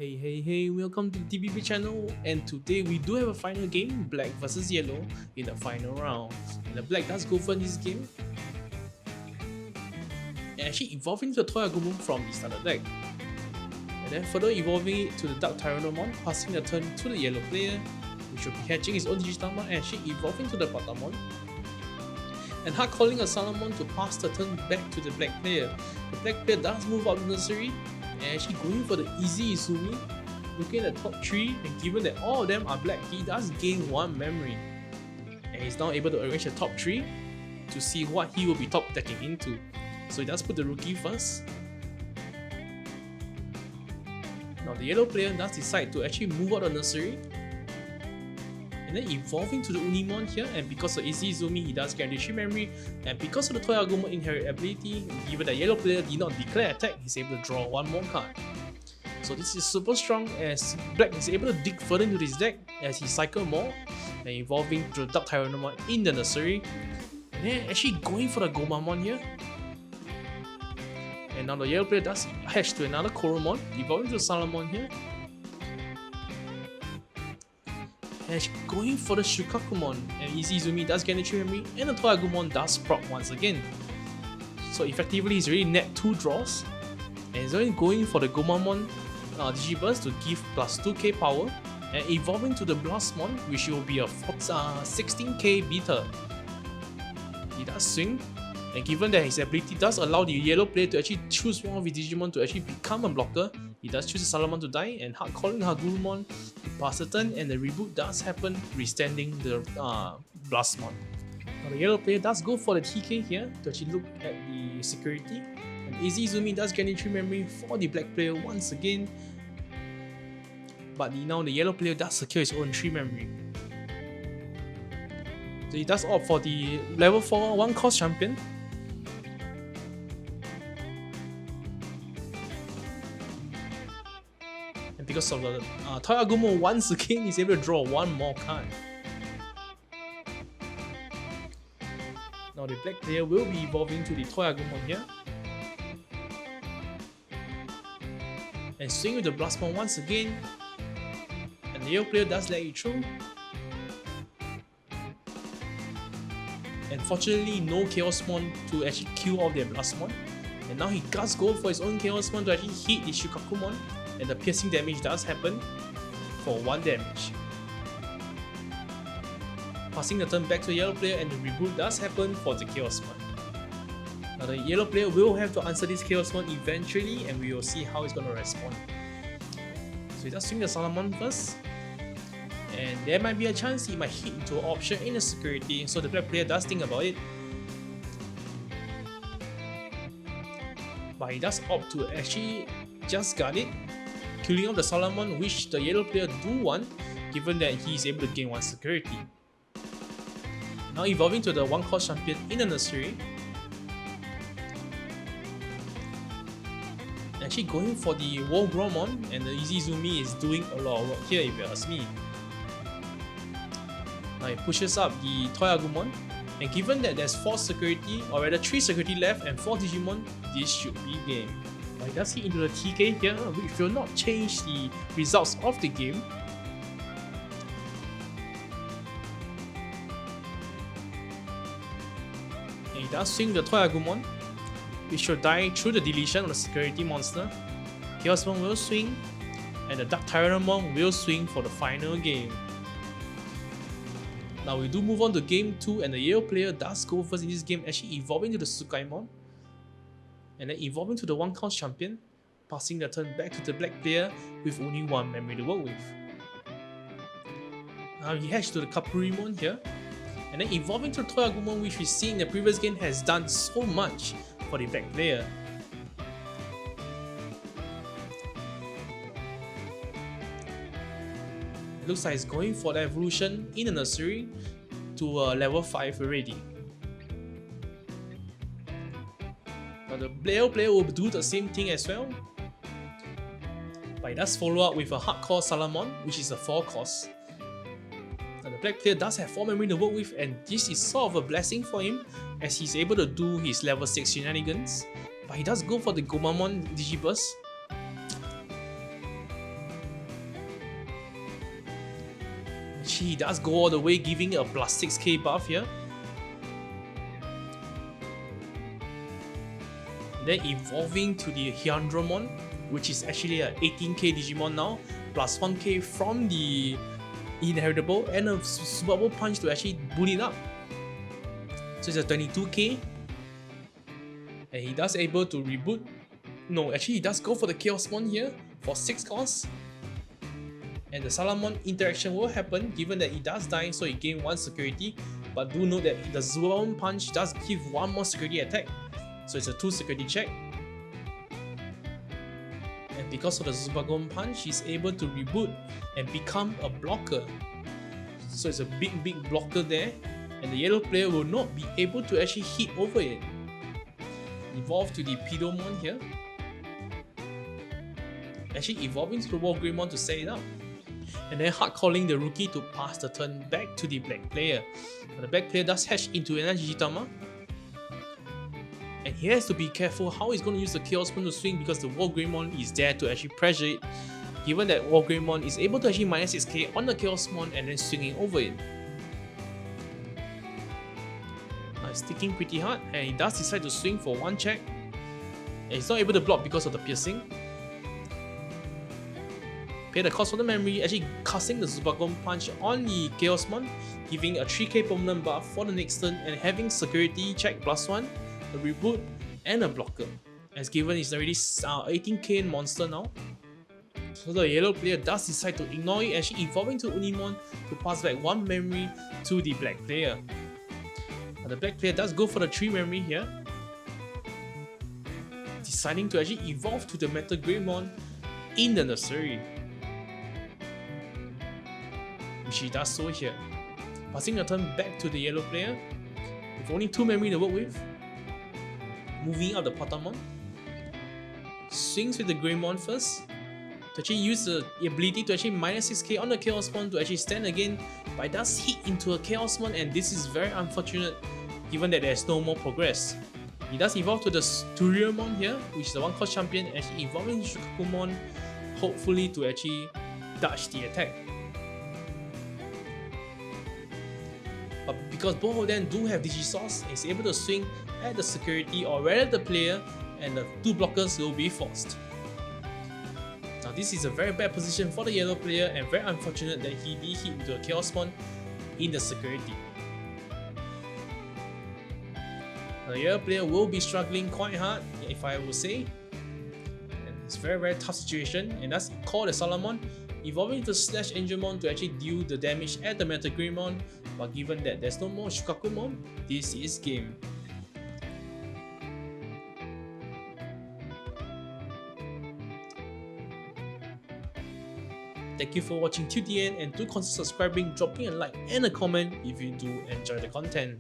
Hey, welcome to the TBB channel, and today we do have a final game, Black versus Yellow, in the final round. And the Black does go for this game, and actually evolving to the Toy Agumon from the starter deck. And then further evolving it to the Dark Tyrannomon, passing the turn to the yellow player, which will be hatching his own Digitamon and actually evolving to the Patamon. And hard calling a Salamon to pass the turn back to the black player. The black player does move out the nursery, and actually going for the easy Izumi, looking at the top 3, and given that all of them are black, he does gain 1 memory. And he's now able to arrange the top 3 to see what he will be top decking into. So he does put the rookie first. Now the yellow player does decide to actually move out the nursery, and then evolving to the Unimon here, and because of easy Izumi, he does guarantee 3 memory, and because of the Toy Agumon inherit ability, given that yellow player did not declare attack, he's able to draw 1 more card. So this is super strong as black is able to dig further into his deck as he cycle more, and evolving to the Dark Tyrannomon in the nursery, and then actually going for the Gomamon here. And now the yellow player does hatch to another Koromon, evolving to Salamon here. And going for the Shukakumon, and Easy Izumi does get a 3 memory, and the Toy Agumon does proc once again. So effectively he's already net 2 draws, and he's only going for the Gomamon Digiburst to give plus 2k power, and evolving to the Blastmon, which will be a 16k beater. He does swing, and given that his ability does allow the yellow player to actually choose one of his Digimon to actually become a blocker, he does choose a Salamon to die, and hard calling Hagurumon to pass the turn, and the reboot does happen, restanding the Blastmon. Now the yellow player does go for the TK here to actually look at the security, and Easy Izumi does get 3 memory for the black player once again, but now the yellow player does secure his own 3 memory. So he does opt for the level 4 1-cost champion. And because of the Toy Agumon once again is able to draw 1 more card. Now the black player will be evolving to the Toy Agumon here, and swing with the Blastmon once again, and the yellow player does let it through. And fortunately no Chaosmon to actually kill off their Blastmon, and now he does go for his own Chaosmon to actually hit the Shukakumon, and the piercing damage does happen for 1 damage. Passing the turn back to the yellow player, and the reboot does happen for the Chaosmon. Now the yellow player will have to answer this Chaosmon eventually, and we will see how he's going to respond. So he does swing the Salamon first, and there might be a chance he might hit into an option in the security, so the black player does think about it. But he does opt to actually just guard it, killing off the Salamon, which the yellow player do want, given that he is able to gain 1 security. Now evolving to the 1-cost champion in the nursery, actually going for the Wolgromon, and the Easy Izumi is doing a lot of work here if you ask me. Now it pushes up the Toy Agumon, and given that there's 4 security, or rather 3 security left and 4 Digimon, this should be game. But he does hit into the TK here, which will not change the results of the game. And he does swing the Toy Agumon, which will die through the deletion of the security monster. Chaosmon will swing, and the Dark Tyrannomon will swing for the final game. Now we do move on to game 2, and the yellow player does go first in this game, actually evolving to the Tsukaimon, and then evolving to the 1-cost champion, passing the turn back to the black player with only 1 memory to work with. Now he hatched to the Kapurimon here, and then evolving to the Toy Agumon, which we see in the previous game has done so much for the black player. It looks like he's going for the evolution in the nursery to level 5 already. Now the yellow player will do the same thing as well, but he does follow up with a hardcore Salamon, which is a 4-cost. Now the black player does have 4 memory to work with, and this is sort of a blessing for him as he's able to do his level 6 shenanigans, but he does go for the Gomamon Digiburst. actually he does go all the way, giving a plus 6k buff here. Then evolving to the Hyandramon, which is actually a 18k Digimon now, plus 1k from the inheritable, and a Super Punch to actually boot it up. So it's a 22k. And he does able to reboot. No, actually he does go for the Chaosmon here for 6 costs. And the Salamon interaction will happen given that he does die, so he gains 1 security. But do note that the Super Punch does give 1 more security attack. So it's a 2 security check. And because of the Super Punch, he's able to reboot and become a blocker. So it's a big blocker there. And the yellow player will not be able to actually hit over it. Evolve to the Pidomon here. Actually evolving to the Wargreymon to set it up. And then hard calling the rookie to pass the turn back to the black player. But the black player does hatch into an Jitama. And he has to be careful how he's going to use the Chaosmon to swing, because the Wargreymon is there to actually pressure it. Given that Wargreymon is able to actually minus 6k on the Chaosmon and then swinging over it. Now it's sticking pretty hard, and he does decide to swing for 1 check. And he's not able to block because of the piercing. Pay the cost for the memory, actually casting the Super Punch on the Chaosmon, giving a 3k permanent buff for the next turn, and having security check +1, a reboot, and a blocker. As given it's already 18k monster now. So the yellow player does decide to ignore it, actually evolving to Unimon to pass back 1 memory to the black player. The black player does go for the 3 memory here, deciding to actually evolve to the Metal Greymon in the nursery, which he does so here. Passing the turn back to the yellow player with only 2 memory to work with. Moving up the Patamon. Swings with the Greymon first to actually use the ability to actually minus 6k on the Chaosmon to actually stand again, but it does hit into a Chaosmon, and this is very unfortunate given that there's no more progress. He does evolve to the Sturiamon here, which is the 1-cost champion, and actually evolving Shukakumon, hopefully to actually dodge the attack. But because both of them do have Digisource, he's able to swing at the security or rather the player, and the 2 blockers will be forced. Now this is a very bad position for the yellow player, and very unfortunate that he did hit into a Chaosmon in the security. Now, the yellow player will be struggling quite hard, if I would say. And it's very tough situation, and that's called the Salamon, evolving to Slashangemon to actually deal the damage at the Metal Greymon. But given that there's no more Shukakumon, this is game. Thank you for watching till the end, and do consider subscribing, dropping a like and a comment if you do enjoy the content.